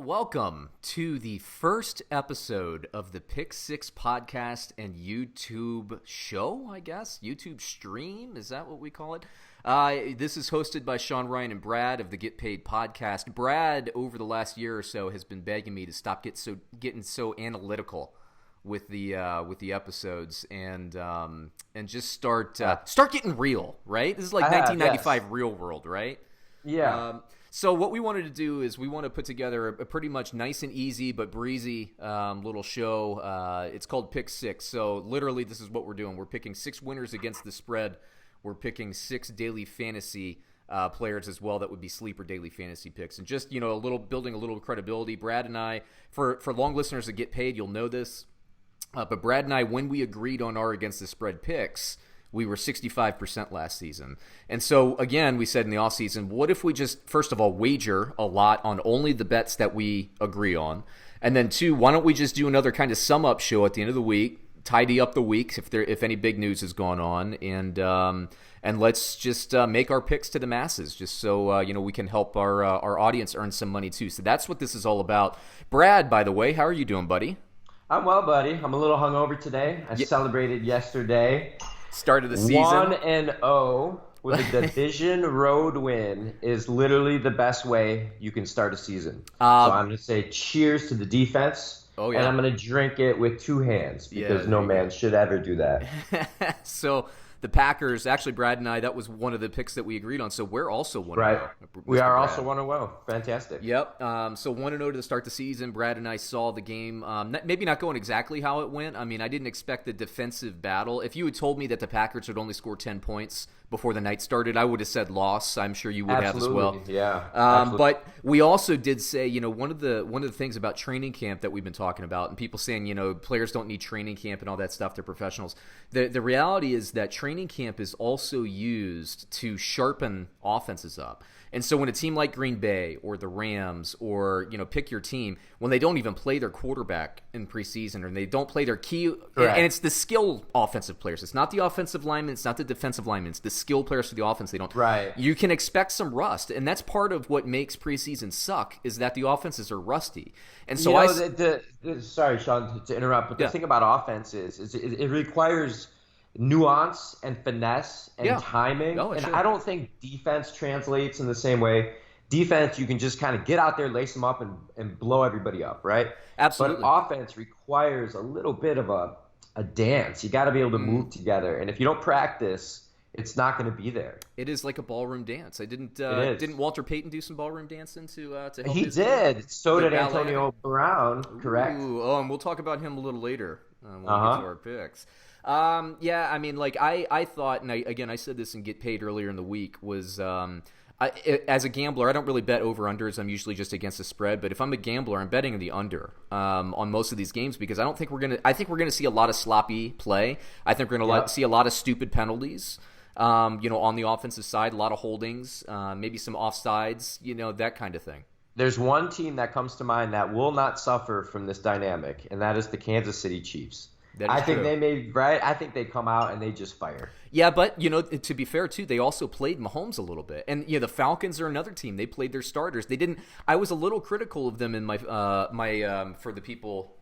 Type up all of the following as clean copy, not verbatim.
welcome to the first episode of the Pick Six podcast and YouTube show, I guess. YouTube stream, is that what we call it? This is hosted by Sean, Ryan, and Brad of the Get Paid podcast. Brad, over the last year or so, has been begging me to stop getting so analytical with the episodes and just start getting real, right? This is like 1995 yes. Real world, right? Yeah. So what we wanted to do is we want to put together a pretty much nice and easy but breezy little show. It's called Pick Six. So literally this is what we're doing. We're picking 6 winners against the spread. We're picking 6 daily fantasy players as well that would be sleeper daily fantasy picks. And just, building a little credibility. Brad and I, for long listeners that get paid, you'll know this. But Brad and I, when we agreed on our against the spread picks, we were 65% last season. And so, again, we said in the offseason, what if we just, first of all, wager a lot on only the bets that we agree on? And then 2, why don't we just do another kind of sum-up show at the end of the week, tidy up the weeks if any big news has gone on, and let's just make our picks to the masses just so, we can help our audience earn some money too. So that's what this is all about. Brad, by the way, how are you doing, buddy? I'm well, buddy. I'm a little hungover today. I celebrated yesterday. Start of the season. 1-0 with a division road win is literally the best way you can start a season. So I'm going to say cheers to the defense. Oh, yeah. And I'm going to drink it with 2 hands because no man should ever do that. So the Packers, actually, Brad and I, that was one of the picks that we agreed on. So we're also 1-0. Right. We are also 1-0. Fantastic. Yep. So 1-0 to start the season. Brad and I saw the game. Maybe not going exactly how it went. I mean, I didn't expect the defensive battle. If you had told me that the Packers would only score 10 points before the night started, I would have said loss. I'm sure you would have as well. Yeah. But we also did say, one of the things about training camp that we've been talking about, and people saying, players don't need training camp and all that stuff. They're professionals. The reality is that training camp is also used to sharpen offenses up. And so when a team like Green Bay or the Rams or, pick your team, when they don't even play their quarterback in preseason or they don't play their key, and it's the skill offensive players. It's not the offensive linemen. It's not the defensive linemen. It's the skill players for the offense. They don't. Right. You can expect some rust, and that's part of what makes preseason suck is that the offenses are rusty. And so sorry, Sean, to interrupt, but the thing about offense is it requires nuance and finesse and timing. Oh, and sure. I don't think defense translates in the same way. Defense, you can just kind of get out there, lace them up, and blow everybody up, right? Absolutely. But offense requires a little bit of a dance. You got to be able to move together. And if you don't practice, it's not going to be there. It is like a ballroom dance. Didn't Walter Payton do some ballroom dancing to help He did. So did Antonio Brown, correct? And we'll talk about him a little later when we get to our picks. I thought, and I said this in Get Paid earlier in the week, was as a gambler, I don't really bet over-unders. I'm usually just against the spread. But if I'm a gambler, I'm betting the under on most of these games because I think we're gonna see a lot of sloppy play. I think we're gonna see a lot of stupid penalties. On the offensive side, a lot of holdings, maybe some offsides, that kind of thing. There's one team that comes to mind that will not suffer from this dynamic, and that is the Kansas City Chiefs. I think they come out and they just fire. Yeah, but to be fair too, they also played Mahomes a little bit, and the Falcons are another team. They played their starters. They didn't. I was a little critical of them in my for the people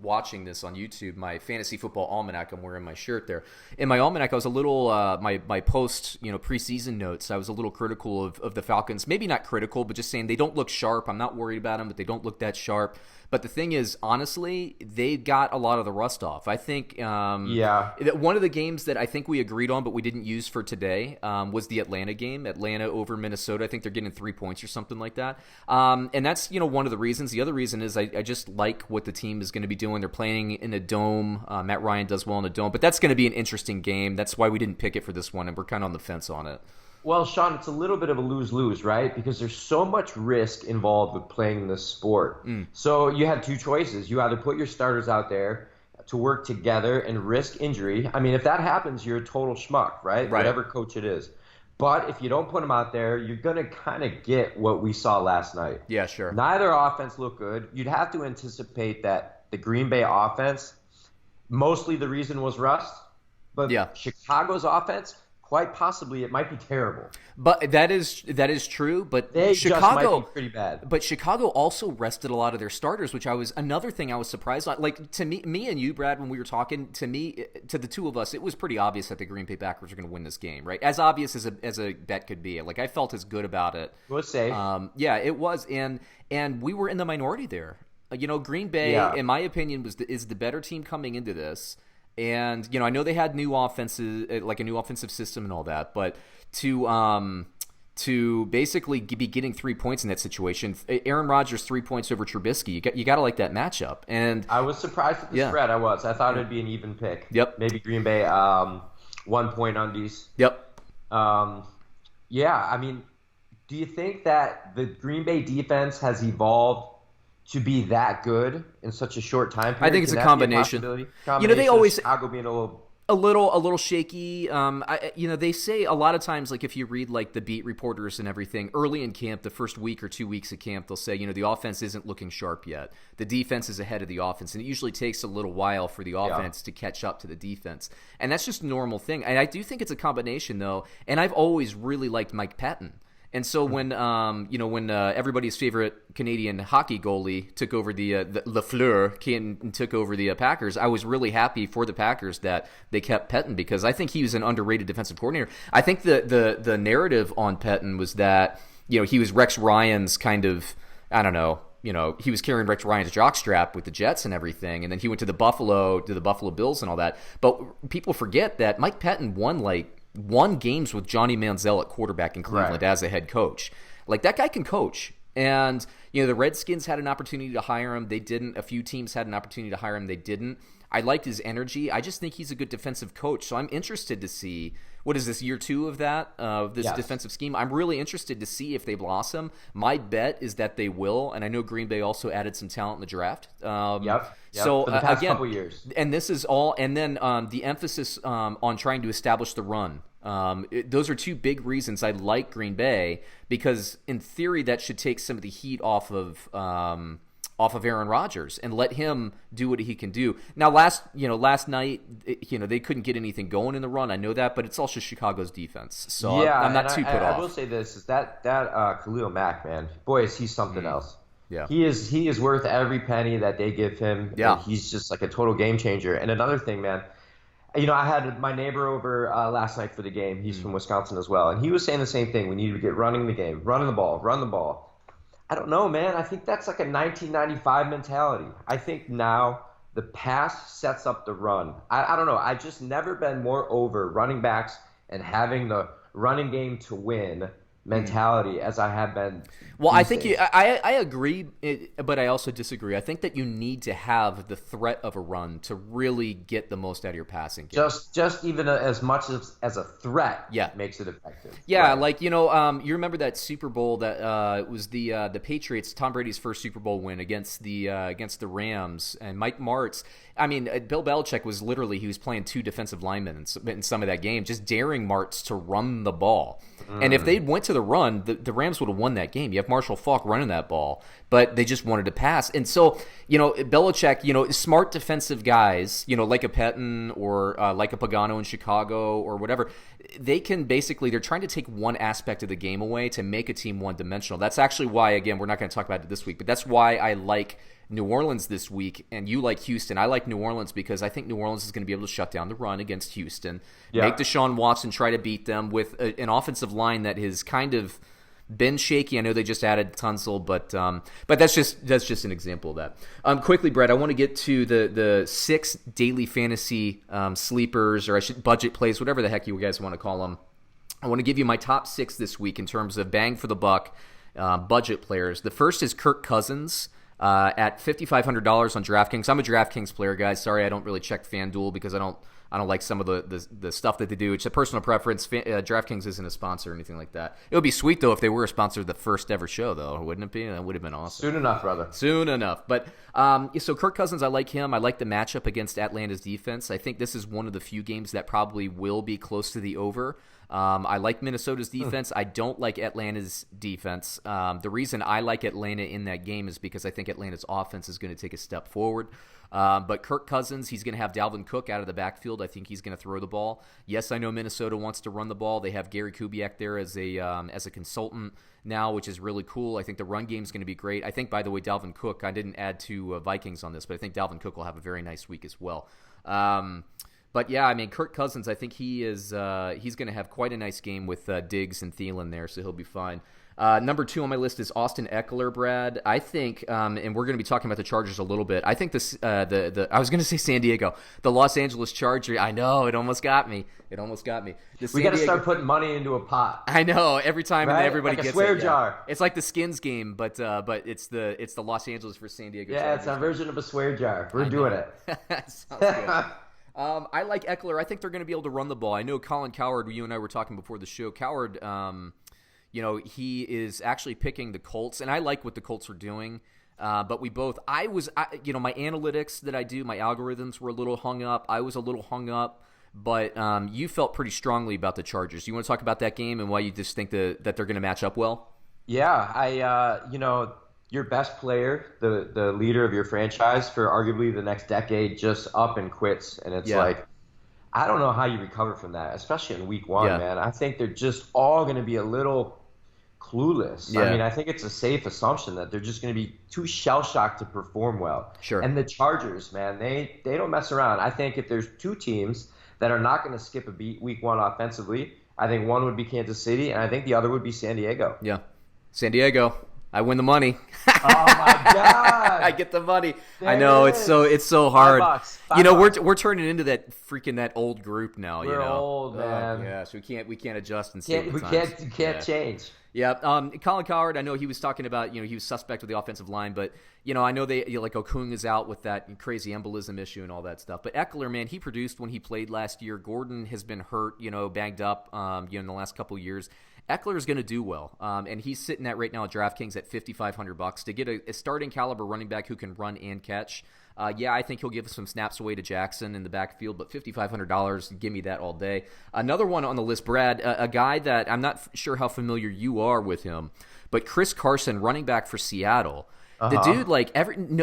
watching this on YouTube, my fantasy football almanac. I'm wearing my shirt there. In my almanac, I was a little my post preseason notes. I was a little critical of the Falcons. Maybe not critical, but just saying they don't look sharp. I'm not worried about them, but they don't look that sharp. But the thing is, honestly, they got a lot of the rust off. I think that one of the games that I think we agreed on but we didn't use for today was the Atlanta game. Atlanta over Minnesota. I think they're getting 3 points or something like that. And that's one of the reasons. The other reason is I just like what the team is going to be doing. They're playing in a dome. Matt Ryan does well in a dome. But that's going to be an interesting game. That's why we didn't pick it for this one, and we're kind of on the fence on it. Well, Sean, it's a little bit of a lose-lose, right? Because there's so much risk involved with playing this sport. So you have 2 choices. You either put your starters out there to work together and risk injury. I mean, if that happens, you're a total schmuck, right? Whatever coach it is. But if you don't put them out there, you're going to kind of get what we saw last night. Yeah, sure. Neither offense looked good. You'd have to anticipate that the Green Bay offense, mostly the reason was rust. But Chicago's offense, quite possibly it might be terrible. But that is true. But They Chicago just might be pretty bad. But Chicago also rested a lot of their starters, which another thing I was surprised on. Like, to me and you, Brad, when we were talking, to the two of us, it was pretty obvious that the Green Bay Packers were going to win this game, right? As obvious as a bet could be. Like, I felt as good about it. It was safe. Yeah, it was, and we were in the minority there. Green Bay, in my opinion, is the better team coming into this. And I know they had new offenses, like a new offensive system and all that, but to basically be getting 3 points in that situation, Aaron Rodgers 3 points over Trubisky, you got to like that matchup. And I was surprised at the spread. I thought it'd be an even pick. Yep. Maybe Green Bay 1 point undies. Yep. Yeah. I mean, do you think that the Green Bay defense has evolved to be that good in such a short time period? I think it's a combination. They always Chicago being a little shaky. They say a lot of times, like if you read like the beat reporters and everything early in camp, the first week or 2 weeks of camp, they'll say, the offense isn't looking sharp yet. The defense is ahead of the offense, and it usually takes a little while for the offense to catch up to the defense, and that's just a normal thing. And I do think it's a combination though, and I've always really liked Mike Patton. And so when everybody's favorite Canadian hockey goalie took over the Lafleur took over the Packers, I was really happy for the Packers that they kept Pettine, because I think he was an underrated defensive coordinator. I think the narrative on Pettine was that he was Rex Ryan's kind of, I don't know, he was carrying Rex Ryan's jockstrap with the Jets and everything, and then he went to the Buffalo Bills and all that. But people forget that Mike Pettine won games with Johnny Manziel at quarterback in Cleveland as a head coach. Like, that guy can coach. And, the Redskins had an opportunity to hire him. They didn't. A few teams had an opportunity to hire him. They didn't. I liked his energy. I just think he's a good defensive coach. So I'm interested to see, what is this, year 2 of that, this defensive scheme? I'm really interested to see if they blossom. My bet is that they will. And I know Green Bay also added some talent in the draft. Yep. So for the past couple years. And this is all, and then the emphasis on trying to establish the run. Those are two big reasons I like Green Bay, because in theory that should take some of the heat off of Aaron Rodgers and let him do what he can do. Now, last night, they couldn't get anything going in the run. I know that, but it's also Chicago's defense. So I'm not too put off. I will say this: is that Khalil Mack, man, boy, is he something else. Yeah. He is worth every penny that they give him. Yeah. He's just like a total game changer. And another thing, man, I had my neighbor over last night for the game. He's from Wisconsin as well. And he was saying the same thing. We need to get running the game, run the ball. I don't know, man. I think that's like a 1995 mentality. I think now the pass sets up the run. I don't know. I've just never been more over running backs and having the running game to win mentality as I have been. Well, I think I agree, but I also disagree. I think that you need to have the threat of a run to really get the most out of your passing game. Just even as much as a threat makes it effective. Yeah, right. like, you remember that Super Bowl that was the Patriots, Tom Brady's first Super Bowl win against the Rams, and Mike Martz. I mean, Bill Belichick he was playing 2 defensive linemen in some of that game, just daring Martz to run the ball. And if they went to the run, the Rams would have won that game. You have Marshall Faulk running that ball, but they just wanted to pass. And so, Belichick, smart defensive guys, like a Pettine or like a Pagano in Chicago or whatever, they're trying to take one aspect of the game away to make a team one-dimensional. That's actually why, again, we're not going to talk about it this week, but that's why I like New Orleans this week, and you like Houston. I like New Orleans because I think New Orleans is going to be able to shut down the run against Houston, make Deshaun Watson try to beat them with an offensive line that has kind of been shaky. I know they just added Tunsil, but that's just an example of that. Quickly, Brett, I want to get to the 6 daily fantasy sleepers, or budget plays, whatever the heck you guys want to call them. I want to give you my top 6 this week in terms of bang for the buck budget players. The first is Kirk Cousins. At $5,500 on DraftKings. I'm a DraftKings player, guys. Sorry, I don't really check FanDuel because I don't like some of the stuff that they do. It's a personal preference. DraftKings isn't a sponsor or anything like that. It would be sweet, though, if they were a sponsor of the first ever show, though, wouldn't it be? That would have been awesome. Soon enough, brother. Soon enough. But so Kirk Cousins, I like him. I like the matchup against Atlanta's defense. I think this is one of the few games that probably will be close to the over. I like Minnesota's defense. I don't like Atlanta's defense. The reason I like Atlanta in that game is because I think Atlanta's offense is going to take a step forward. But Kirk Cousins, he's going to have Dalvin Cook out of the backfield. I think he's going to throw the ball. Yes, I know Minnesota wants to run the ball. They have Gary Kubiak there as a consultant now, which is really cool. I think the run game is going to be great. I think, by the way, Dalvin Cook, I didn't add to Vikings on this, but I think Dalvin Cook will have a very nice week as well. But yeah, I mean, Kirk Cousins, I think he's going to have quite a nice game with Diggs and Thielen there, so he'll be fine. Number 2 on my list is Austin Eckler, Brad. I think, and we're going to be talking about the Chargers a little bit. I think this, I was going to say San Diego, the Los Angeles Chargers. I know, it almost got me. We got to start putting money into a pot. I know, every time, right? And everybody like gets a swear it. jar. Yeah. It's like the Skins game, but it's the Los Angeles for San Diego. Yeah, Chargers. it's a version of a swear jar. We're doing it. Sounds good. I like Eckler. I think they're going to be able to run the ball. I know Colin Cowherd, you and I were talking before the show. Cowherd, he is actually picking the Colts, and I like what the Colts are doing. But my analytics that I do, my algorithms were a little hung up. I was a little hung up, but you felt pretty strongly about the Chargers. You want to talk about that game and why you just think that they're going to match up well? Yeah, your best player, the leader of your franchise for arguably the next decade, just up and quits, and it's like, I don't know how you recover from that, especially in week 1, man. I think they're just all going to be a little clueless. I mean, I think it's a safe assumption that they're just going to be too shell-shocked to perform well. Sure. And the Chargers, man, they don't mess around. I think if there's 2 teams that are not going to skip a beat week 1 offensively, I think one would be Kansas City, and I think the other would be San Diego. Yeah, San Diego. I win the money. Oh my God! I get the money. I know it's so hard. $5. We're turning into that old group now. We're old, man. Yeah, so we can't adjust and we can't change. Yeah. Colin Cowherd, I know he was talking about he was suspect with the offensive line, but I know they like Okung is out with that crazy embolism issue and all that stuff. But Eckler, man, he produced when he played last year. Gordon has been hurt, banged up, in the last couple of years. Eckler is going to do well, and he's sitting at right now at DraftKings at $5,500 to get a starting caliber running back who can run and catch. I think he'll give some snaps away to Jackson in the backfield, but $5,500, give me that all day. Another one on the list, Brad, a guy that I'm not sure how familiar you are with him, but Chris Carson, running back for Seattle. The dude,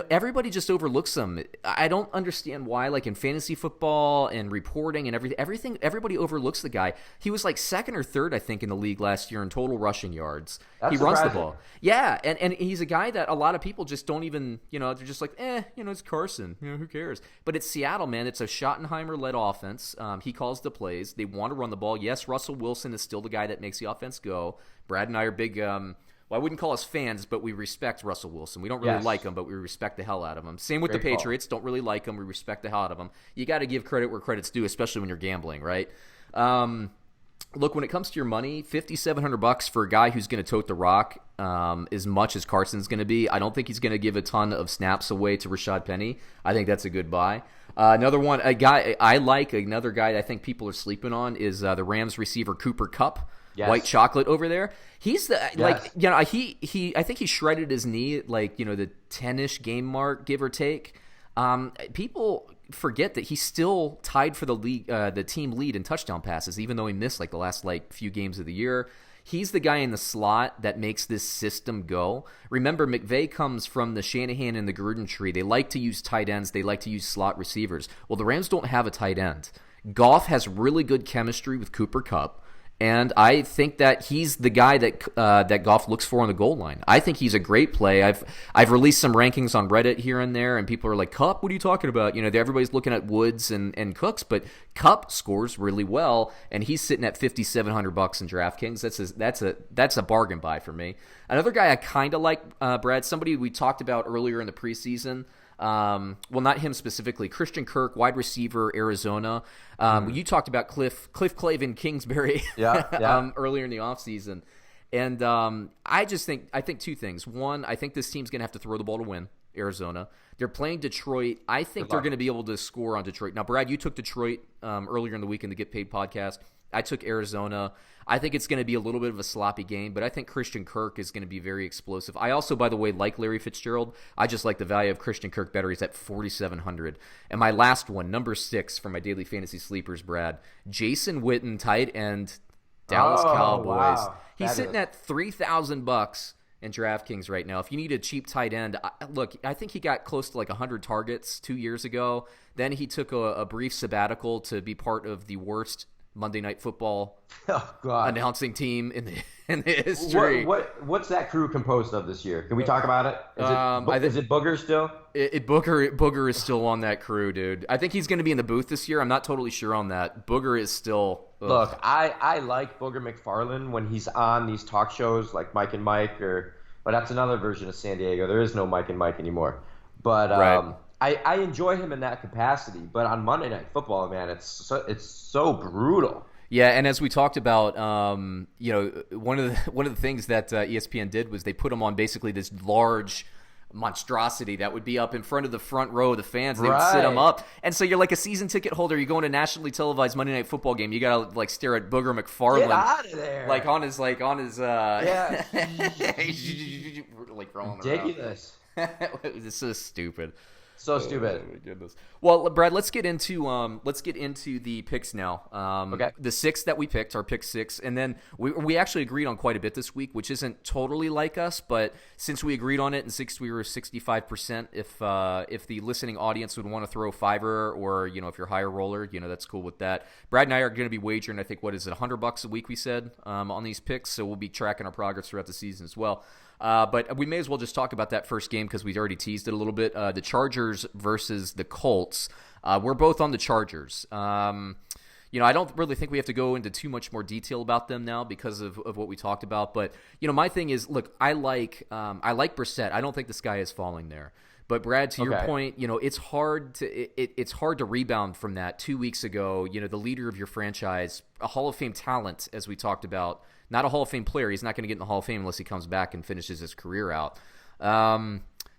everybody just overlooks him. I don't understand why. Like in fantasy football and reporting and everything, everybody overlooks the guy. He was like 2nd or 3rd, I think, in the league last year in total rushing yards. That's he runs surprising. the ball. Yeah, and he's a guy that a lot of people just don't even, they're just like, it's Carson. Who cares? But it's Seattle, man. It's a Schottenheimer-led offense. He calls the plays. They want to run the ball. Yes, Russell Wilson is still the guy that makes the offense go. Brad and I are big I wouldn't call us fans, but we respect Russell Wilson. We don't really like him, but we respect the hell out of him. Same with the Patriots. Don't really like him. We respect the hell out of him. You got to give credit where credit's due, especially when you're gambling, right? Look, when it comes to your money, $5,700 for a guy who's going to tote the rock as much as Carson's going to be. I don't think he's going to give a ton of snaps away to Rashad Penny. I think that's a good buy. Another one, another guy that I think people are sleeping on is the Rams receiver Cooper Kupp. Yes. White chocolate over there. He's I think he shredded his knee at the 10-ish game mark, give or take. People forget that he's still tied for the league, the team lead in touchdown passes, even though he missed the last few games of the year. He's the guy in the slot that makes this system go. Remember, McVay comes from the Shanahan and the Gruden tree. They like to use tight ends. They like to use slot receivers. Well, the Rams don't have a tight end. Goff has really good chemistry with Cooper Kupp. And I think that he's the guy that Goff looks for on the goal line. I think he's a great play. I've released some rankings on Reddit here and there, and people are like, Kupp, what are you talking about? Everybody's looking at Woods and Cooks, but Kupp scores really well, and he's sitting at $5,700 in DraftKings. That's a bargain buy for me. Another guy I kind of like, Brad, somebody we talked about earlier in the preseason. Well, not him specifically. Christian Kirk, wide receiver, Arizona. You talked about Cliff Clavin Kingsbury earlier in the offseason. And I think 2 things. One, I think this team's going to have to throw the ball to win, Arizona. They're playing Detroit. I think they're going to be able to score on Detroit. Now, Brad, you took Detroit earlier in the week in the Get Paid podcast. I took Arizona. I think it's going to be a little bit of a sloppy game, but I think Christian Kirk is going to be very explosive. I also, by the way, like Larry Fitzgerald. I just like the value of Christian Kirk better. He's at $4,700. And my last one, number 6 for my daily fantasy sleepers, Brad, Jason Witten, tight end, Dallas Cowboys. Wow. He's sitting at $3,000. in DraftKings right now. If you need a cheap tight end, look, I think he got close to like 100 targets 2 years ago. Then he took a brief sabbatical to be part of the worst Monday Night Football announcing team in the history. What's that crew composed of this year? Can we talk about it? Is it Booger still? Booger is still on that crew, dude. I think he's going to be in the booth this year. I'm not totally sure on that. Booger is still. Ugh. Look, I like Booger McFarland when he's on these talk shows like Mike and Mike, but that's another version of San Diego. There is no Mike and Mike anymore. But right. I enjoy him in that capacity. But on Monday Night Football, man, it's so brutal. Yeah, and as we talked about, one of the things that ESPN did was they put him on basically this large monstrosity that would be up in front of the front row of the fans. They would sit him up, and so you're like a season ticket holder. You go into a nationally televised Monday Night Football game. You gotta like stare at Booger McFarland. Get out of there! Like on his yeah, like rolling ridiculous. It's so stupid. So stupid. Oh my goodness. Well, Brad, let's get into the picks now. Okay. The 6 that we picked, our pick 6, and then we actually agreed on quite a bit this week, which isn't totally like us, but since we agreed on it in 6, we were 65%. If the listening audience would want to throw $5 or if you're a higher roller, that's cool with that. Brad and I are going to be wagering, I think, what is it, $100 a week we said on these picks, so we'll be tracking our progress throughout the season as well. But we may as well just talk about that first game because we already teased it a little bit. The Chargers versus the Colts. We're both on the Chargers. I don't really think we have to go into too much more detail about them now because of what we talked about. But, my thing is, look, I like Brissett. I don't think the sky is falling there. But Brad, to your point, it's hard to rebound from that. 2 weeks ago, the leader of your franchise, a Hall of Fame talent, as we talked about, not a Hall of Fame player. He's not going to get in the Hall of Fame unless he comes back and finishes his career out.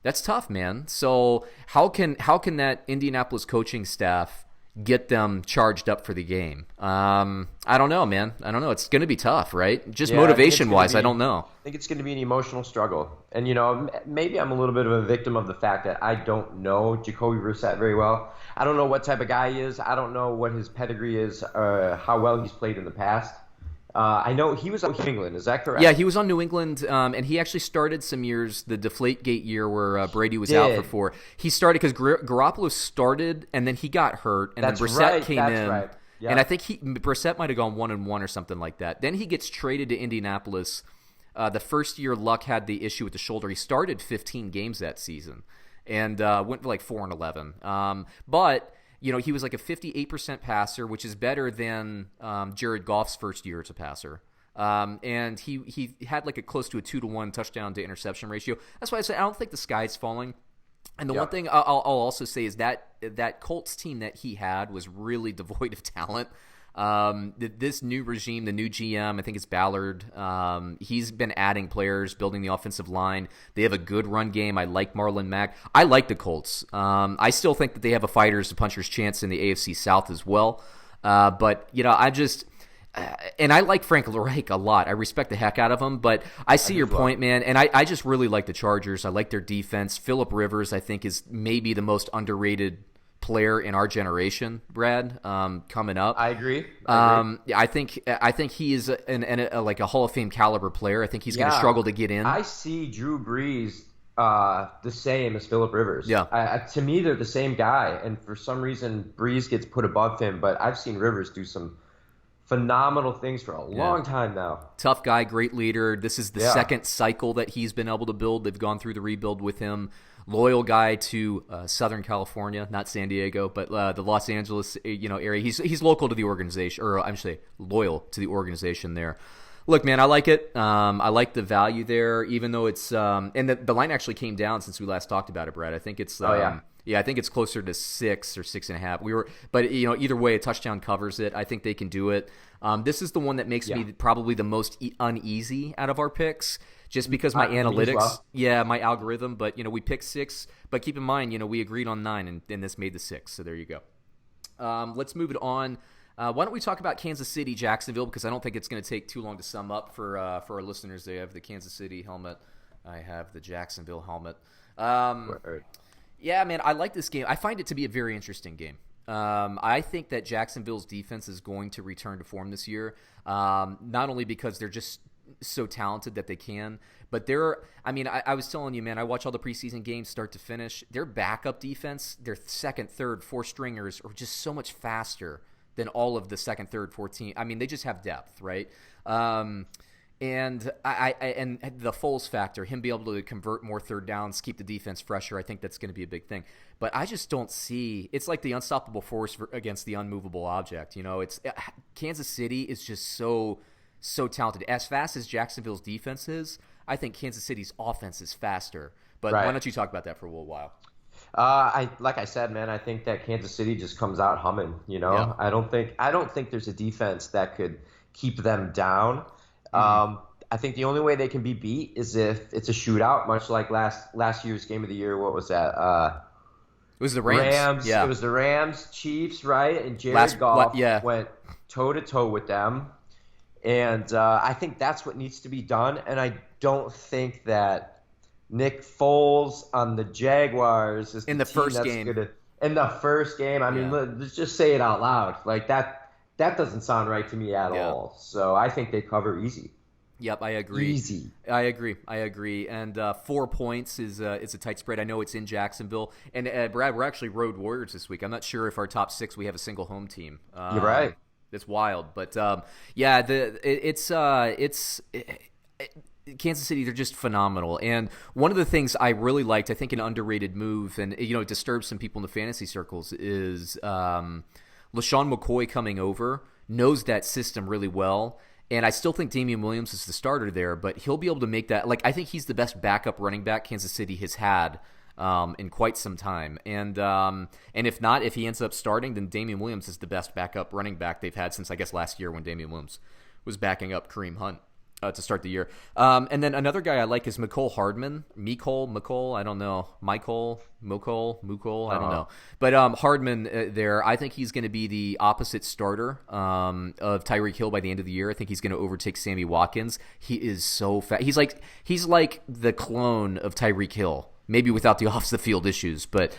That's tough, man. So how can that Indianapolis coaching staff get them charged up for the game? I don't know, man. I don't know. It's going to be tough, right? Just motivation-wise, I don't know. I think it's going to be an emotional struggle. And, maybe I'm a little bit of a victim of the fact that I don't know Jacoby Brissett very well. I don't know what type of guy he is. I don't know what his pedigree is, how well he's played in the past. I know he was on New England. Is that correct? Yeah, he was on New England, and he actually started some years, the Deflategate year where Brady was out for 4. He started because Garoppolo started, and then he got hurt, and then Brissett came in. Right. Yeah. And I think Brissett might have gone 1-1 or something like that. Then he gets traded to Indianapolis. The first year, Luck had the issue with the shoulder. He started 15 games that season and went for like 4-11. But he was like a 58% passer, which is better than Jared Goff's first year as a passer. And he had like a close to a 2-to-1 touchdown to interception ratio. That's why I say I don't think the sky's falling. And the one thing I'll also say is that Colts team that he had was really devoid of talent. This new regime, the new GM, I think it's Ballard. He's been adding players, building the offensive line. They have a good run game. I like Marlon Mack. I like the Colts. I still think that they have a fighter's, a puncher's chance in the AFC South as well. But I just and I like Frank Reich a lot. I respect the heck out of him. But I see your point, man. And I just really like the Chargers. I like their defense. Phillip Rivers, I think, is maybe the most underrated player in our generation, Brad, coming up. I agree. I think he is like a Hall of Fame caliber player. I think he's going to struggle to get in. I see Drew Brees the same as Phillip Rivers. Yeah. To me, they're the same guy, and for some reason, Brees gets put above him. But I've seen Rivers do some phenomenal things for a long time now. Tough guy, great leader. This is the second cycle that he's been able to build. They've gone through the rebuild with him. Loyal guy to Southern California, not San Diego, but the Los Angeles area. He's local to the organization, or I'm say loyal to the organization there. Look, man, I like it. I like the value there, even though it's and the line actually came down since we last talked about it, Brad. I think it's I think it's closer to 6 or 6.5. But either way, a touchdown covers it. I think they can do it. This is the one that makes me probably the most uneasy out of our picks, just because my analytics, my algorithm. But we picked 6. But keep in mind, we agreed on 9, and this made the 6. So there you go. Let's move it on. Why don't we talk about Kansas City, Jacksonville? Because I don't think it's going to take too long to sum up for our listeners. They have the Kansas City helmet. I have the Jacksonville helmet. Yeah, man, I like this game. I find it to be a very interesting game. I think that Jacksonville's defense is going to return to form this year, not only because they're just so talented that they can. But I was telling you, man, I watch all the preseason games start to finish. Their backup defense, their second, third, fourth stringers are just so much faster than all of the second, third, fourth team. I mean, they just have depth, right? And the Foles factor, him be able to convert more third downs, keep the defense fresher, I think that's going to be a big thing. But I just don't see – it's like the unstoppable force against the unmovable object. It's Kansas City is just so talented. As fast as Jacksonville's defense is, I think Kansas City's offense is faster. But Why don't you talk about that for a little while? Like I said, man, I think that Kansas City just comes out humming. Yeah. I don't think there's a defense that could keep them down. I think the only way they can be beat is if it's a shootout, much like last year's game of the year. What was that? It was the Rams. Yeah. It was the Rams, Chiefs, right? And Jared Goff went toe-to-toe with them. And I think that's what needs to be done. And I don't think that Nick Foles on the Jaguars is in the first game. In the first game, I mean, let's just say it out loud. Like that doesn't sound right to me at all. So I think they cover easy. Yep, I agree. Easy. I agree. And 4 points is a tight spread. I know it's in Jacksonville. And Brad, we're actually Road Warriors this week. I'm not sure if our top 6 we have a single home team. You're right. It's wild, but Kansas City, they're just phenomenal. And one of the things I really liked, I think an underrated move, and it disturbs some people in the fantasy circles, is LaShawn McCoy coming over, knows that system really well. And I still think Damian Williams is the starter there, but he'll be able to make that. Like, I think he's the best backup running back Kansas City has had in quite some time. And if not, if he ends up starting, then Damian Williams is the best backup running back they've had since, I guess, last year when Damian Williams was backing up Kareem Hunt to start the year. And then another guy I like is Mecole Hardman. Mecole, I don't know. Mukol, I don't know. But Hardman there, I think he's going to be the opposite starter of Tyreek Hill by the end of the year. I think he's going to overtake Sammy Watkins. He is so fast. He's like the clone of Tyreek Hill, maybe without the off-the-field issues, but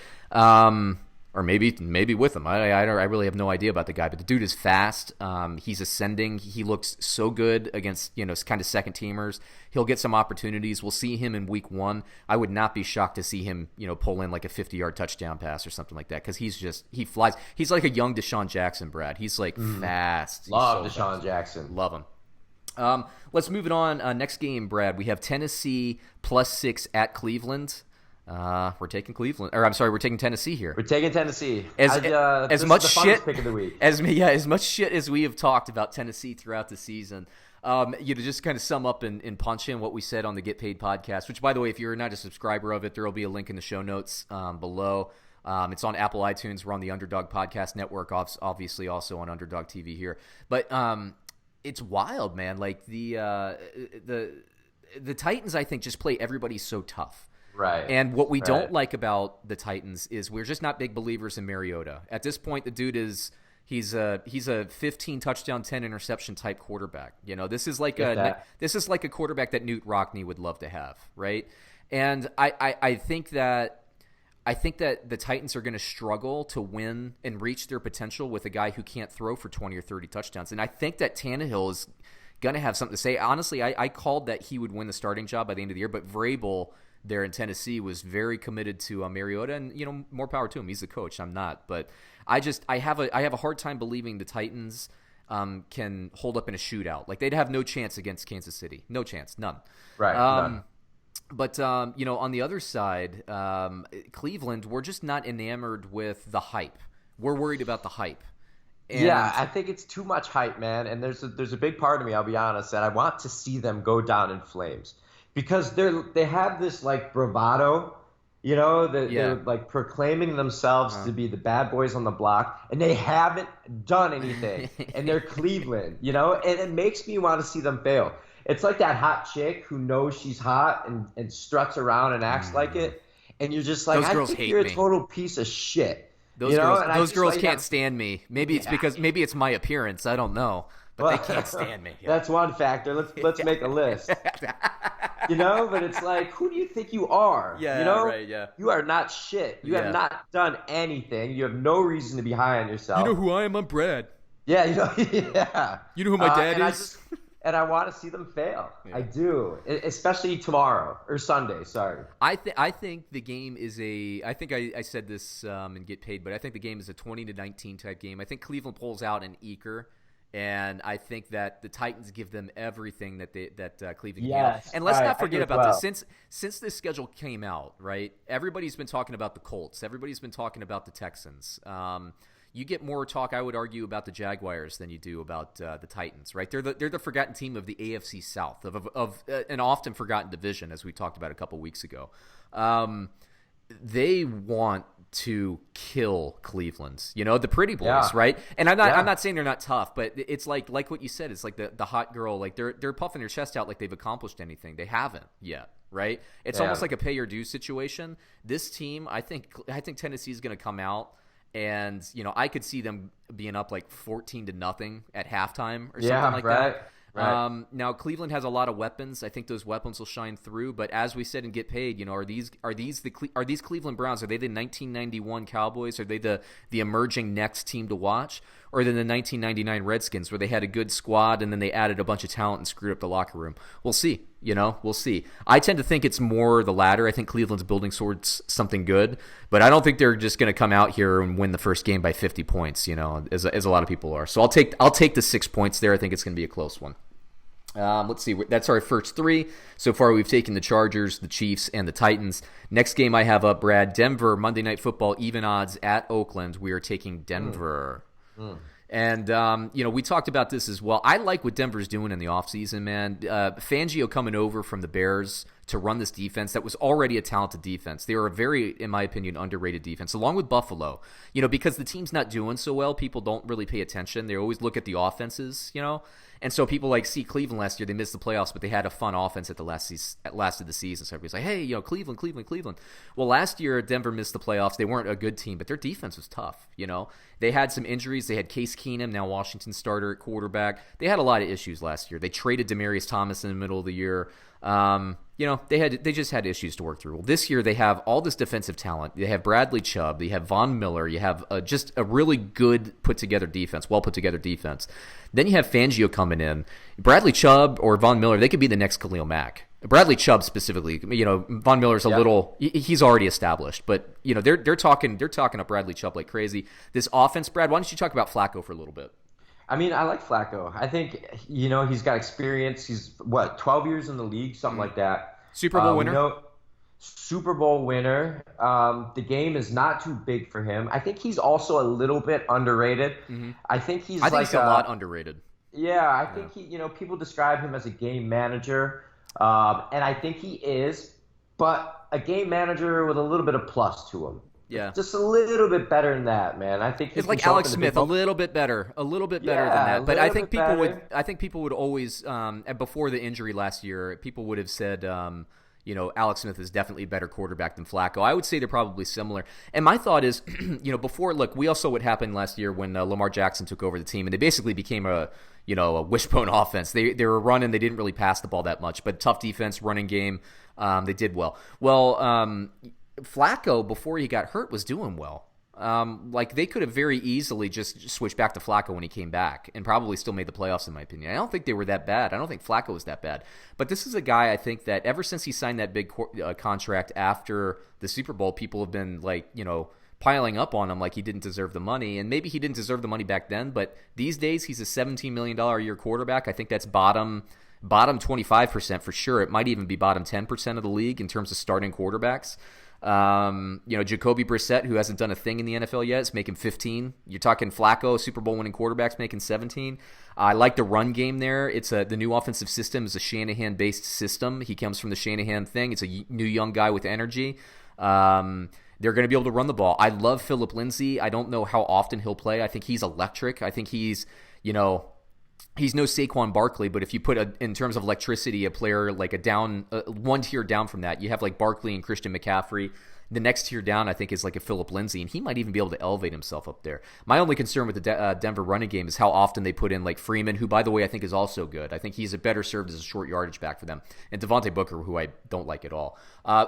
or maybe with him. I really have no idea about the guy, but the dude is fast. He's ascending. He looks so good against kind of second teamers. He'll get some opportunities. We'll see him in week 1. I would not be shocked to see him pull in like a 50-yard touchdown pass or something like that, because he flies. He's like a young Deshaun Jackson, Brad. He's like fast. Love Deshaun Jackson. Love him. Let's move it on. Next game, Brad. We have Tennessee +6 at Cleveland. We're taking Cleveland, or I'm sorry, we're taking Tennessee here. We're taking Tennessee. As much shit pick of the week. As much shit as we have talked about Tennessee throughout the season. To just kind of sum up and punch in what we said on the Get Paid podcast, which, by the way, if you're not a subscriber of it, there will be a link in the show notes below. It's on Apple iTunes. We're on the Underdog Podcast Network, obviously also on Underdog TV here. But it's wild, man. Like the Titans, I think, just play everybody so tough. Right. And what we don't like about the Titans is we're just not big believers in Mariota. At this point, the dude he's a 15 touchdown, 10 interception type quarterback. This is like a quarterback that Newt Rockne would love to have, right? And I think that the Titans are going to struggle to win and reach their potential with a guy who can't throw for 20 or 30 touchdowns. And I think that Tannehill is going to have something to say. Honestly, I called that he would win the starting job by the end of the year, but Vrabel there in Tennessee was very committed to Mariota, and more power to him. He's the coach. I'm not, but I have a hard time believing the Titans can hold up in a shootout. Like, they'd have no chance against Kansas City. No chance, none. Right. None. But on the other side, Cleveland, we're just not enamored with the hype. We're worried about the hype. And yeah, I think it's too much hype, man. And there's a big part of me, I'll be honest, that I want to see them go down in flames. Because they have this like bravado, they're like proclaiming themselves to be the bad boys on the block, and they haven't done anything, and they're Cleveland, and it makes me want to see them fail. It's like that hot chick who knows she's hot and struts around and acts like it, and you're just like, I think you're a total piece of shit. Those girls can't stand me. Maybe it's because it's my appearance. I don't know. But they can't stand me. Yeah. That's one factor. Let's make a list. But it's like, who do you think you are? Yeah, right, yeah. You are not shit. You have not done anything. You have no reason to be high on yourself. You know who I am? I'm Brad. Yeah, yeah. You know who my dad is? and I want to see them fail. Yeah. I do, especially tomorrow or Sunday. Sorry. I think the game is I think I said this and get paid, but I think the game is a 20-19 type game. I think Cleveland pulls out an eker, and I think that the Titans give them everything that Cleveland Yes. can. And let's not forget about well. this. Since this schedule came out, right? Everybody's been talking about the Colts. Everybody's been talking about the Texans. You get more talk, I would argue, about the Jaguars than you do about the Titans, right? They're the forgotten team of the AFC South, of an often forgotten division, as we talked about a couple weeks ago. They want to kill Cleveland, the pretty boys, right? And I'm not saying they're not tough, but it's like what you said. It's like the hot girl, like they're puffing their chest out like they've accomplished anything. They haven't yet, right? It's almost like a pay your dues situation. This team, I think Tennessee is going to come out. And, I could see them being up like 14-0 at halftime or something like that. Right. Now Cleveland has a lot of weapons. I think those weapons will shine through. But as we said and get paid, are these Cleveland Browns? Are they the 1991 Cowboys? Are they the emerging next team to watch? Or are they the 1999 Redskins, where they had a good squad and then they added a bunch of talent and screwed up the locker room? We'll see. We'll see. I tend to think it's more the latter. I think Cleveland's building towards something good, but I don't think they're just going to come out here and win the first game by 50 points. As a lot of people are. So I'll take the 6 points there. I think it's going to be a close one. Let's see. That's our first three. So far, we've taken the Chargers, the Chiefs, and the Titans. Next game I have up, Brad, Denver, Monday Night Football, even odds at Oakland. We are taking Denver. And, we talked about this as well. I like what Denver's doing in the offseason, man. Fangio coming over from the Bears to run this defense that was already a talented defense. They are a very, in my opinion, underrated defense, along with Buffalo. Because the team's not doing so well, people don't really pay attention. They always look at the offenses, And so people see Cleveland last year. They missed the playoffs, but they had a fun offense at the last of the season. So everybody's like, hey, Cleveland. Well, last year Denver missed the playoffs. They weren't a good team, but their defense was tough. They had some injuries. They had Case Keenum, now Washington starter at quarterback. They had a lot of issues last year. They traded Demaryius Thomas in the middle of the year. They just had issues to work through. Well, this year they have all this defensive talent. They have Bradley Chubb. You have Von Miller. You have just a really good well put together defense. Then you have Fangio coming in. Bradley Chubb or Von Miller, they could be the next Khalil Mack. Bradley Chubb specifically, Von Miller's a little, he's already established, but they're talking up Bradley Chubb like crazy. This offense, Brad, why don't you talk about Flacco for a little bit? I mean, I like Flacco. I think, he's got experience. He's, 12 years in the league, something like that. Super Bowl winner? Super Bowl winner. The game is not too big for him. I think he's also a little bit underrated. Mm-hmm. I think he's a lot underrated. Yeah, I think people describe him as a game manager, and I think he is, but a game manager with a little bit of plus to him. Yeah, just a little bit better than that, man. I think it's like Alex Smith, a little bit better than that. But I think people would always, before the injury last year, people would have said, Alex Smith is definitely a better quarterback than Flacco. I would say they're probably similar. And my thought is, we all saw what happened last year when Lamar Jackson took over the team, and they basically became a wishbone offense. They were running, they didn't really pass the ball that much, but tough defense, running game, they did well. Well, Flacco, before he got hurt, was doing well. They could have very easily just switched back to Flacco when he came back and probably still made the playoffs, in my opinion. I don't think they were that bad. I don't think Flacco was that bad. But this is a guy, I think, that ever since he signed that big contract after the Super Bowl, people have been piling up on him like he didn't deserve the money. And maybe he didn't deserve the money back then, but these days he's a $17 million a year quarterback. I think that's bottom 25% for sure. It might even be bottom 10% of the league in terms of starting quarterbacks. Jacoby Brissett, who hasn't done a thing in the NFL yet, is making 15. You're talking Flacco, Super Bowl winning quarterbacks, making 17. I like the run game there. It's the new offensive system is a Shanahan-based system. He comes from the Shanahan thing. It's a new young guy with energy. They're going to be able to run the ball. I love Phillip Lindsay. I don't know how often he'll play. I think he's electric. I think he's no Saquon Barkley, but if you put in terms of electricity, a player like one tier down from that, you have like Barkley and Christian McCaffrey. The next tier down, I think, is like a Phillip Lindsay, and he might even be able to elevate himself up there. My only concern with the Denver running game is how often they put in like Freeman, who, by the way, I think is also good. I think he's a better served as a short yardage back for them. And Devontae Booker, who I don't like at all.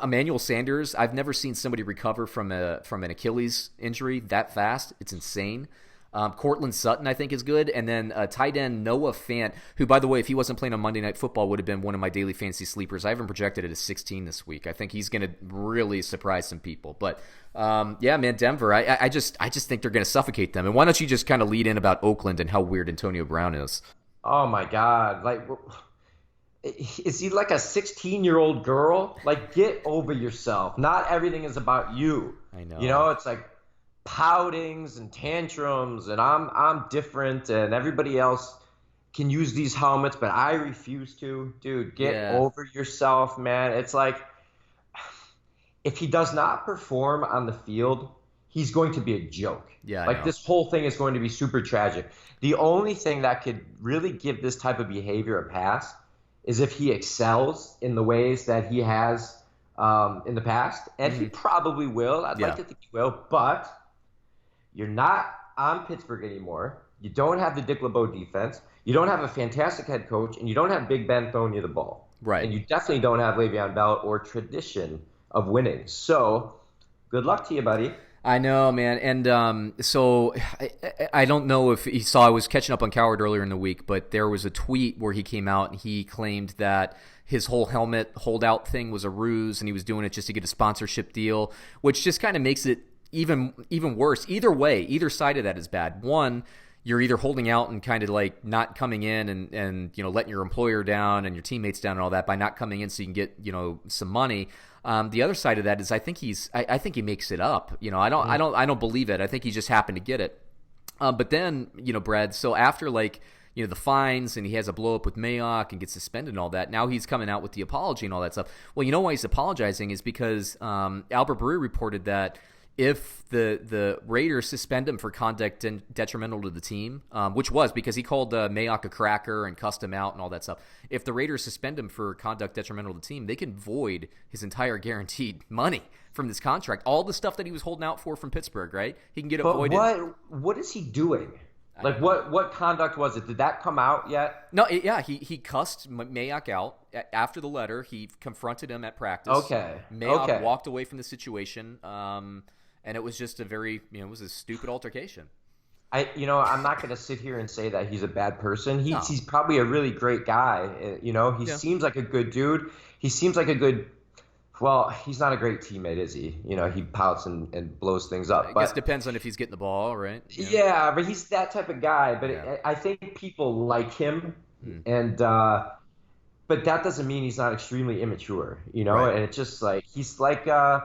Emmanuel Sanders, I've never seen somebody recover from an Achilles injury that fast. It's insane. Cortland Sutton, I think, is good. And then tight end Noah Fant, who, by the way, if he wasn't playing on Monday Night Football, would have been one of my daily fantasy sleepers. I haven't projected it as 16 this week. I think he's going to really surprise some people. But, yeah, man, Denver, I just think they're going to suffocate them. And why don't you just kind of lead in about Oakland and how weird Antonio Brown is? Oh, my God. Like, is he like a 16-year-old girl? Like, get over yourself. Not everything is about you. I know. You know, it's like poutings and tantrums, and I'm different, and everybody else can use these helmets, but I refuse to. Dude, get over yourself, man. It's like, if he does not perform on the field, he's going to be a joke. Yeah, like this whole thing is going to be super tragic. The only thing that could really give this type of behavior a pass is if he excels in the ways that he has in the past, and he probably will. I'd like to think he will, but you're not on Pittsburgh anymore. You don't have the Dick LeBeau defense. You don't have a fantastic head coach, and you don't have Big Ben throwing you the ball. Right. And you definitely don't have Le'Veon Bell or tradition of winning. So good luck to you, buddy. I know, man. And so I don't know if he saw, I was catching up on Coward earlier in the week, but there was a tweet where he came out and he claimed that his whole helmet holdout thing was a ruse and he was doing it just to get a sponsorship deal, which just kind of makes it even worse. Either way, either side of that is bad. One, you're either holding out and kind of like not coming in and you know, letting your employer down and your teammates down and all that by not coming in so you can get, you know, some money. The other side of that is I think he makes it up. You know, I don't believe it. I think he just happened to get it. But then, you know, Brad, so after like, you know, the fines and he has a blow up with Mayock and gets suspended and all that, now he's coming out with the apology and all that stuff. Well, you know why he's apologizing is because Albert Breer reported that if the Raiders suspend him for conduct detrimental to the team, which was because he called Mayock a cracker and cussed him out and all that stuff. If the Raiders suspend him for conduct detrimental to the team, they can void his entire guaranteed money from this contract. All the stuff that he was holding out for from Pittsburgh, right? He can get it voided. What is he doing? Like, what conduct was it? Did that come out yet? No, he cussed Mayock out. After the letter, he confronted him at practice. Okay. Mayock walked away from the situation. And it was just it was a stupid altercation. I'm not going to sit here and say that he's a bad person. He's probably a really great guy. He seems like a good dude. He seems like a good, well, he's not a great teammate, is he? You know, he pouts and blows things up. I guess it depends on if he's getting the ball, right? Yeah, but he's that type of guy. But I think people like him. And, but that doesn't mean he's not extremely immature, you know? Right. And it's just like, he's like the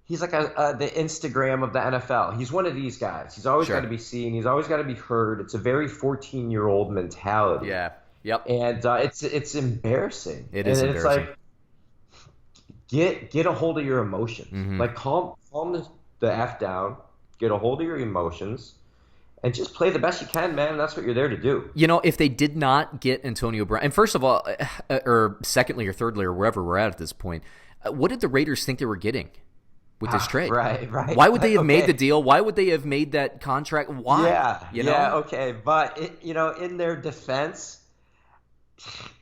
Instagram of the NFL. He's one of these guys. He's always got to be seen. He's always got to be heard. It's a very 14-year-old mentality. Yeah. Yep. And it's embarrassing. It is embarrassing. It's like get a hold of your emotions. Mm-hmm. Like calm the F down. Get a hold of your emotions. And just play the best you can, man. That's what you're there to do. You know, if they did not get Antonio Brown, and first of all, or secondly or thirdly or wherever we're at this point, what did the Raiders think they were getting with this trade? Right. Why would they have made the deal? Why would they have made that contract? Why? Yeah, okay. But, in their defense,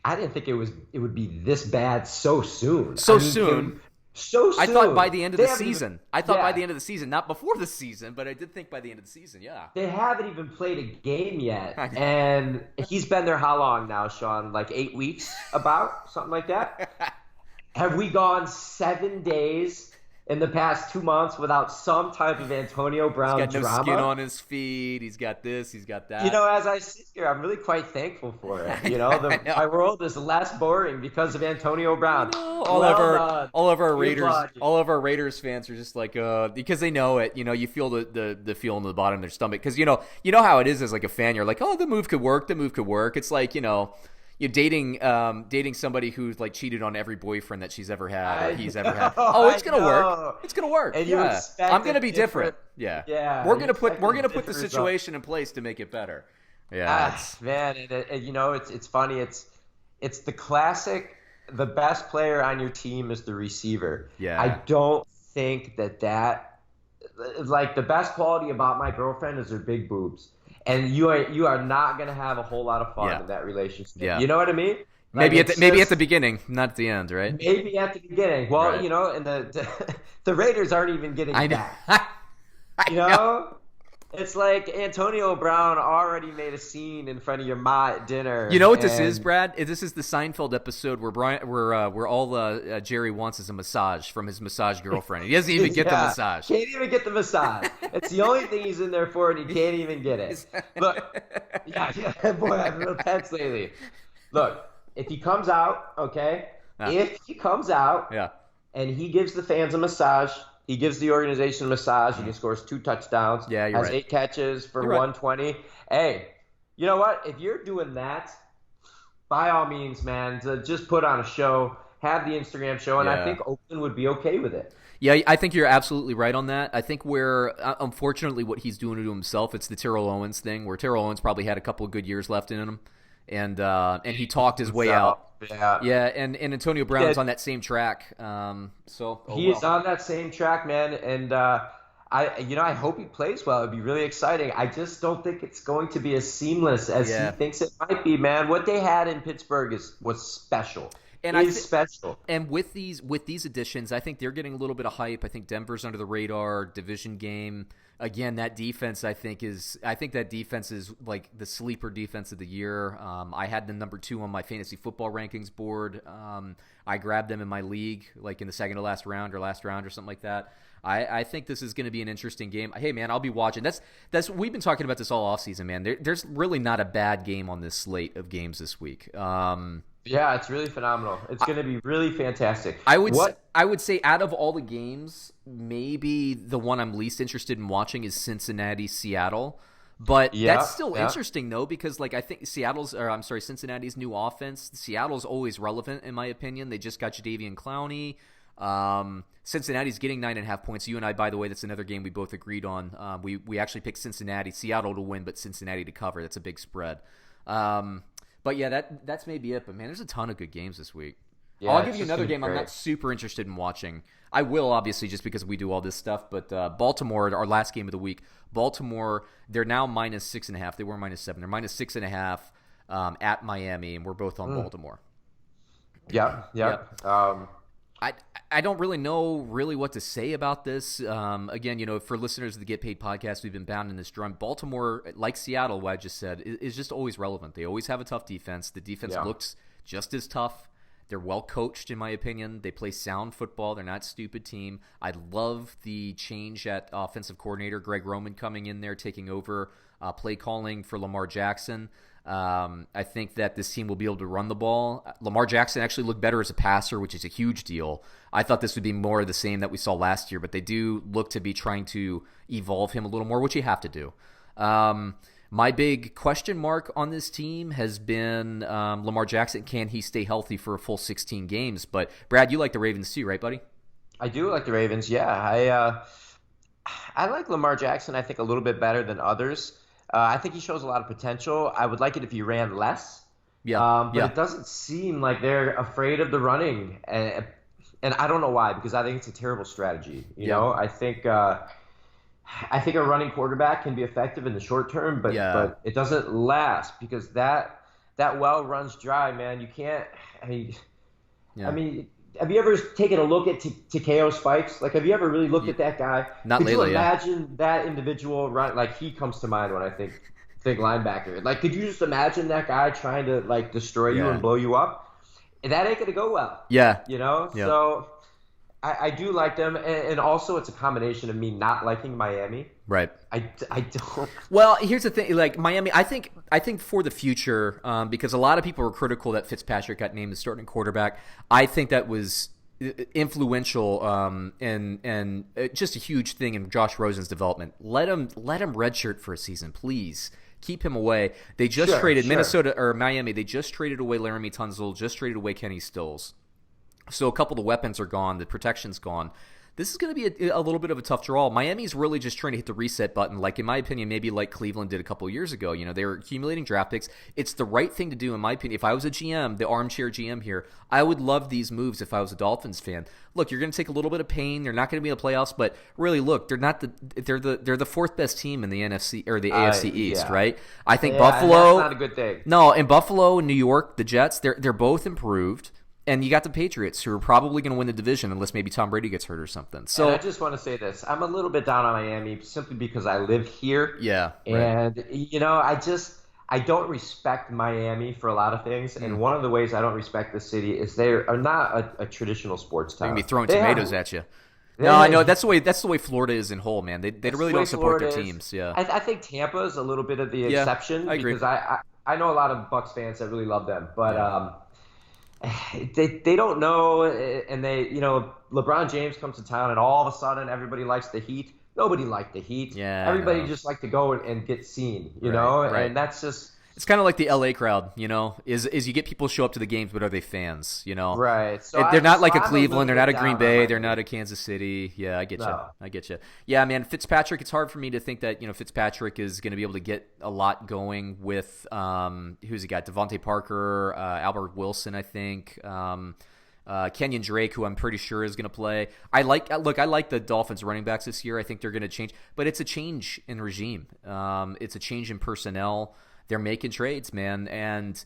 I didn't think it would be this bad so soon. So soon. I thought by the end of the season. By the end of the season, not before the season, but I did think by the end of the season, yeah. They haven't even played a game yet. And he's been there how long now, Sean? Like 8 weeks? About? Something like that? Have we gone 7 days in the past 2 months without some type of Antonio Brown drama? He's got no skin on his feet. He's got this. He's got that. As I sit here, I'm really quite thankful for it. My world is less boring because of Antonio Brown. All of our Raiders fans are just like, because they know it. You feel the feel in the bottom of their stomach because you know how it is as like a fan. You're like, oh, the move could work. It's like you're dating somebody who's like cheated on every boyfriend that she's ever had or he's ever had. Oh, it's gonna work. It's gonna work. And I'm gonna be different. Yeah. Yeah. We're gonna put the situation in place to make it better. Yeah. Man, it's funny. It's the classic. The best player on your team is the receiver. Yeah. I don't think that like the best quality about my girlfriend is her big boobs. And you are not going to have a whole lot of fun in that relationship. Yeah. You know what I mean? Like maybe at the beginning, not at the end, right? Maybe at the beginning. Well, right. And the Raiders aren't even getting back. I know. It's like Antonio Brown already made a scene in front of your ma at dinner. You know what this is, Brad? This is the Seinfeld episode where all Jerry wants is a massage from his massage girlfriend. He doesn't even get the massage. Can't even get the massage. It's the only thing he's in there for, and he can't even get it. Look, boy, I'm real tense lately. Look, if he comes out, okay, if he comes out, and he gives the fans a massage. He gives the organization a massage, and he scores 2 touchdowns. Yeah, you're has right. 8 catches for 120. Hey, you know what? If you're doing that, by all means, man, to just put on a show, have the Instagram show, and I think Oakland would be okay with it. Yeah, I think you're absolutely right on that. I think where, unfortunately, what he's doing to himself, it's the Terrell Owens thing, where Terrell Owens probably had a couple of good years left in him, and he talked his way out. Yeah, and Antonio Brown's on that same track. He's on that same track, man, and I hope he plays well. It'd be really exciting. I just don't think it's going to be as seamless as he thinks it might be, man. What they had in Pittsburgh was special. Special. And with these additions, I think they're getting a little bit of hype. I think Denver's under the radar, division game. Again, that defense I think that defense is like the sleeper defense of the year. I had them number 2 on my fantasy football rankings board. I grabbed them in my league, like in the second to last round or something like that. I think this is going to be an interesting game. Hey, man, I'll be watching. That's we've been talking about this all offseason, man. There's really not a bad game on this slate of games this week. Yeah, it's really phenomenal. It's going to be really fantastic. I would say out of all the games, maybe the one I'm least interested in watching is Cincinnati-Seattle. But that's still interesting, though, because I think Cincinnati's new offense, Seattle's always relevant, in my opinion. They just got Jadeveon Clowney. Cincinnati's getting 9.5 points. You and I, by the way, that's another game we both agreed on. We actually picked Seattle to win, but Cincinnati to cover. That's a big spread. But yeah, that's maybe it. But man, there's a ton of good games this week. Yeah, I'll give you another game I'm not super interested in watching. I will, obviously, just because we do all this stuff. But Baltimore, our last game of the week, Baltimore, they're now minus 6.5. They were minus 7. They're minus 6.5 at Miami, and we're both on Baltimore. Yeah. I don't really know what to say about this. Again, for listeners of the Get Paid podcast, we've been bound in this drum. Baltimore, like Seattle, what I just said, is just always relevant. They always have a tough defense. The defense looks just as tough. They're well coached, in my opinion. They play sound football. They're not a stupid team. I love the change at offensive coordinator, Greg Roman coming in there, taking over play calling for Lamar Jackson. I think that this team will be able to run the ball. Lamar Jackson actually looked better as a passer, which is a huge deal. I thought this would be more of the same that we saw last year, but they do look to be trying to evolve him a little more, which you have to do. My big question mark on this team has been Lamar Jackson. Can he stay healthy for a full 16 games? But Brad, you like the Ravens too, right, buddy? I do like the Ravens, yeah. I like Lamar Jackson, I think, a little bit better than others. I think he shows a lot of potential. I would like it if he ran less. But it doesn't seem like they're afraid of the running. And I don't know why, because I think it's a terrible strategy. You know, I think a running quarterback can be effective in the short term, but it doesn't last, because that well runs dry, man. You can't – I mean, have you ever taken a look at Takeo Spikes? Like, have you ever really looked at that guy? Not could lately, you imagine that individual run? Like, he comes to mind when I think linebacker. Like, could you just imagine that guy trying to, like, destroy you and blow you up? That ain't going to go well. Yeah. You know? Yeah. So I do like them. And also it's a combination of me not liking Miami. Right. I don't. Well, here's the thing. Like, Miami, I think for the future, because a lot of people were critical that Fitzpatrick got named the starting quarterback. I think that was influential and just a huge thing in Josh Rosen's development. Let him redshirt for a season, please. Keep him away. They just traded Miami. They just traded away Laramie Tunsil, just traded away Kenny Stills. So a couple of the weapons are gone. The protection's gone. This is going to be a little bit of a tough draw. Miami's really just trying to hit the reset button, like, in my opinion, maybe like Cleveland did a couple of years ago. You know, they were accumulating draft picks. It's the right thing to do, in my opinion. If I was a GM, the armchair GM here, I would love these moves if I was a Dolphins fan. Look, you're going to take a little bit of pain. They're not going to be in the playoffs, but really, look, they're the fourth best team in the NFC or the AFC East, right? I think Buffalo. That's not a good thing. No, and Buffalo and New York, the Jets, they're both improved. And you got the Patriots, who are probably going to win the division unless maybe Tom Brady gets hurt or something. So and I just want to say this. I'm a little bit down on Miami simply because I live here. Yeah. And, I don't respect Miami for a lot of things. And one of the ways I don't respect the city is they are not a traditional sports town. They're going to be throwing tomatoes at you. No, I know. That's the way Florida is in whole, man. They really don't support their teams. Yeah. I think Tampa is a little bit of the exception. I agree. Because I know a lot of Bucs fans that really love them. But they don't know, and LeBron James comes to town, and all of a sudden everybody likes the Heat. Nobody liked the Heat. Yeah, everybody just liked to go and get seen, you know, and that's just. It's kind of like the LA crowd, is you get people show up to the games, but are they fans, Right. So they're not like a Cleveland, they're not a Green Bay, they're not a Kansas City. Yeah, I get you. I get you. Yeah, man, Fitzpatrick, it's hard for me to think that, Fitzpatrick is going to be able to get a lot going with, who's he got? Devontae Parker, Albert Wilson, I think. Kenyon Drake, who I'm pretty sure is going to play. I like the Dolphins running backs this year. I think they're going to change, but it's a change in regime. It's a change in personnel. They're making trades, man, and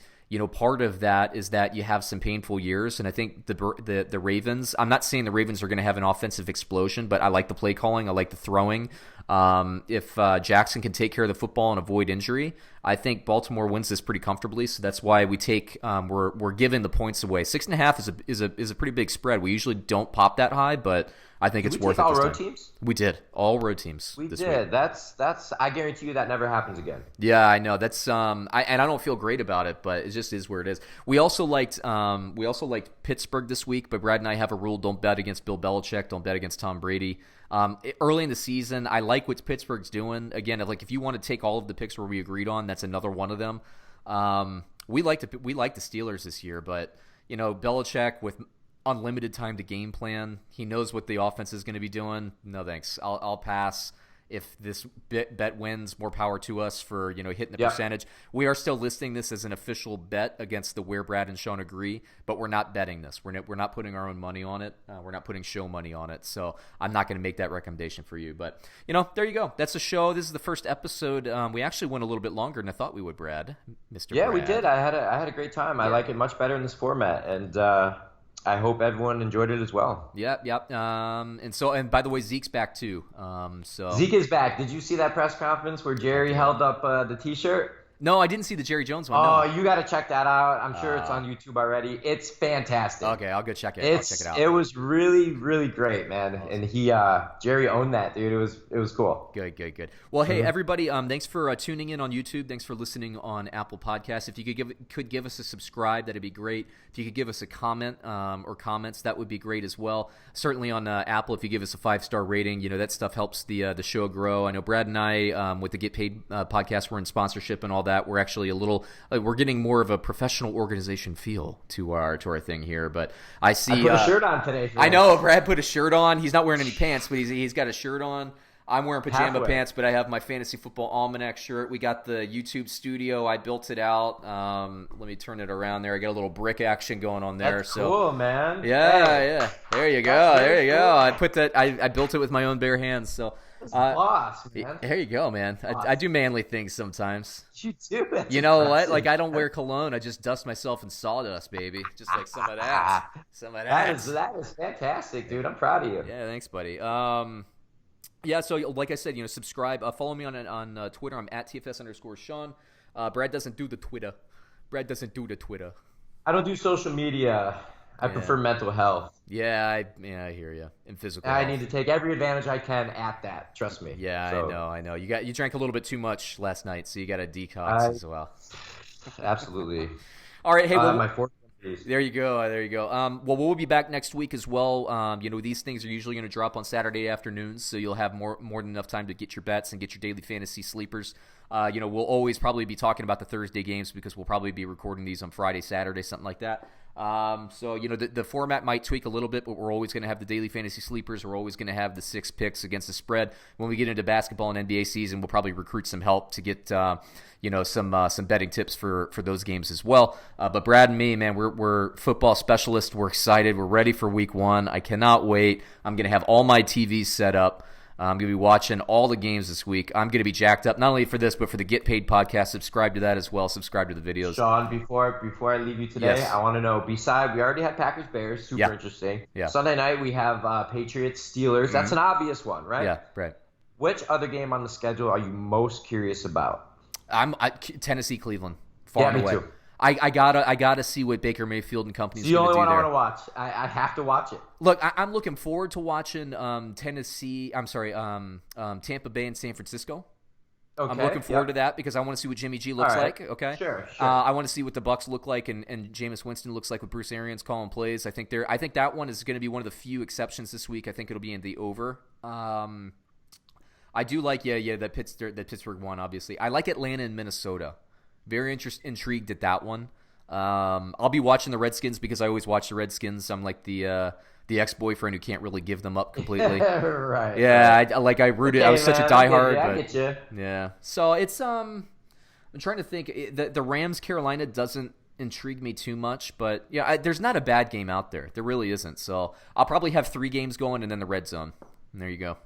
part of that is that you have some painful years, and I think the Ravens. I'm not saying the Ravens are going to have an offensive explosion, but I like the play calling, I like the throwing. If Jackson can take care of the football and avoid injury, I think Baltimore wins this pretty comfortably. So that's why we take we're giving the points away. 6.5 is a pretty big spread. We usually don't pop that high, but I think it's worth it. All road teams? We did all road teams. We this did. Week. That's. I guarantee you that never happens again. Yeah, I know. That's I don't feel great about it, but it just is where it is. We also liked Pittsburgh this week, but Brad and I have a rule: don't bet against Bill Belichick, don't bet against Tom Brady. Early in the season, I like what Pittsburgh's doing. Again, if you want to take all of the picks where we agreed on, that's another one of them. We like the Steelers this year, but Belichick with unlimited time to game plan. He knows what the offense is going to be doing. No thanks. I'll pass. If this bet wins, more power to us for hitting the percentage. We are still listing this as an official bet against the Where Brad and Sean Agree, but we're not betting this. We're not putting our own money on it. We're not putting show money on it. So I'm not going to make that recommendation for you. But there you go. That's the show. This is the first episode. We actually went a little bit longer than I thought we would, Brad. Mr. Yeah, Brad. we did. I had a great time. I like it much better in this format, and I hope everyone enjoyed it as well. Yep. And by the way, Zeke's back too. Zeke is back. Did you see that press conference where Jerry held up the T-shirt? No, I didn't see the Jerry Jones one. Oh, no. You got to check that out. I'm sure it's on YouTube already. It's fantastic. Okay, I'll go check it. I'll check it out. It was really, really great, man. And Jerry owned that, dude. It was cool. Good. Well, hey, everybody, thanks for tuning in on YouTube. Thanks for listening on Apple Podcasts. If you could give us a subscribe, that'd be great. If you could give us a comment or comments, that would be great as well. Certainly on Apple, if you give us a 5-star rating, that stuff helps the show grow. I know Brad and I, with the Get Paid podcast, we're in sponsorship and all that. We're actually we're getting more of a professional organization feel to our thing here. But I see. I put a shirt on today. I know Brad put a shirt on. He's not wearing any pants, but he's got a shirt on. I'm wearing pajama pants, but I have my Fantasy Football Almanac shirt. We got the YouTube studio. I built it out. Let me turn it around there. I got a little brick action going on there. That's cool, man. Yeah. There you go. I put that. I built it with my own bare hands. So. Boss, man. There you go, man. I do manly things sometimes. You do. You know what? Like, I don't wear cologne. I just dust myself in sawdust, baby. Just like some of that. That is fantastic, dude. I'm proud of you. Yeah, thanks, buddy. Yeah, so like I said, subscribe. Follow me on Twitter. I'm at TFS_Sean. Brad doesn't do the Twitter. I don't do social media. I prefer mental health. Yeah, I hear you. And physical I health. need to take every advantage I can at that. Trust me. Yeah, so. I know. You drank a little bit too much last night, so you got to detox as well. Absolutely. All right, hey, my fourth. There you go. Well, we'll be back next week as well. These things are usually going to drop on Saturday afternoons, so you'll have more than enough time to get your bets and get your daily fantasy sleepers. We'll always probably be talking about the Thursday games because we'll probably be recording these on Friday, Saturday, something like that. The format might tweak a little bit, but we're always going to have the daily fantasy sleepers. We're always going to have the 6 picks against the spread. When we get into basketball and NBA season, we'll probably recruit some help to get some betting tips for those games as well. But Brad and me, man, we're football specialists. We're excited. We're ready for week 1. I cannot wait. I'm going to have all my TVs set up. I'm going to be watching all the games this week. I'm going to be jacked up, not only for this, but for the Get Paid podcast. Subscribe to that as well. Subscribe to the videos. Sean, before I leave you today, Yes. I want to know, we already had Packers-Bears, super interesting. Yeah. Sunday night, we have Patriots-Steelers. Mm-hmm. That's an obvious one, right? Yeah, right. Which other game on the schedule are you most curious about? Tennessee-Cleveland. Far me away. too. I gotta see what Baker Mayfield and company is going to do there. It's the only one I want to watch. I have to watch it. Look, I'm looking forward to watching Tampa Bay and San Francisco. Okay, I'm looking forward to that because I want to see what Jimmy G looks like. Okay, sure. I want to see what the Bucs look like and Jameis Winston looks like with Bruce Arians calling plays. I think that one is going to be one of the few exceptions this week. I think it'll be in the over. I do like that Pittsburgh one. Obviously, I like Atlanta and Minnesota. Very intrigued at that one. I'll be watching the Redskins because I always watch the Redskins. I'm like the ex-boyfriend who can't really give them up completely. Right. Yeah, I rooted. I was such a diehard. I get you. Yeah. So it's I'm trying to think. The Rams Carolina doesn't intrigue me too much, but yeah, there's not a bad game out there. There really isn't. So I'll probably have 3 games going and then the red zone. And there you go.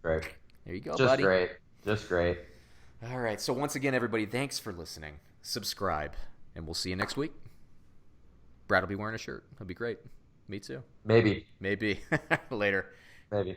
Great. There you go, Just buddy. Just great. All right. So once again, everybody, thanks for listening. Subscribe, and we'll see you next week. Brad will be wearing a shirt. That'll be great. Me too. Maybe. Later. Maybe.